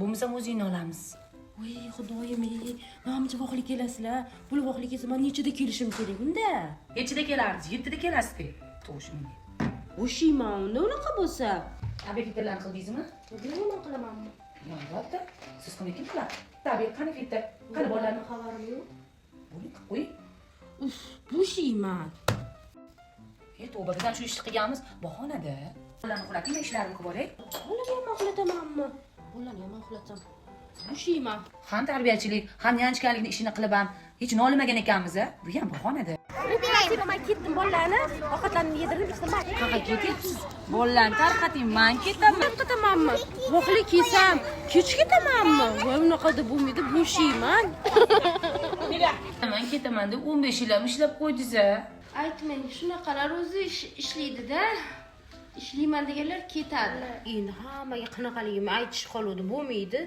Bo'lmasam o'zingni olamiz. Voy xudoyim, namicha voqlik kelasizlar. Pul voqlik kelsa men nechida kelishim kerak unda? Nechida kelarsiz? 7 da kelasiz. To'shimga. O'shiyman unda unaqa bo'lsa. Tabriklarni qildingizmi? Nima qilamanmi? Albatta. Siz qanday kimlar? Tabrik qani fitda? Qani bolalarni xabarim yo'q. bo'ling qo'y. Uf, bo'shiyman. Tavba, biz ham shu ishni qilganmiz, bahonada. Ularni uxlating, ishlarim ko'p bor-ey. Ularni ham uxlatamanmi? Ularni ham uxlatam. Bo'shiyman. Ham tarbiyachilik, ham yanchganlikni ishini qilib ham hech nolimagan ekanmiz-a? Bu ham bahonada. Men ketdim bolalarni, ovqatlarni yedirib istaman. Qaqa ketyapsiz? Bolalarni tarqating, men ketaman. Ketamanmi? Voqlik kelsam, kech ketamanmi? Voy unaqada bo'lmaydi, bo'shiyman. Men ketaman deb 15 yil ham ishlab qo'ydingiz-a. Aytmang, shunaqalar o'zi ishlaydi-da. Ishlayman deganlar ketadi. Endi hammaga qanaqaligimni aytish qoluvdi, bo'lmaydi.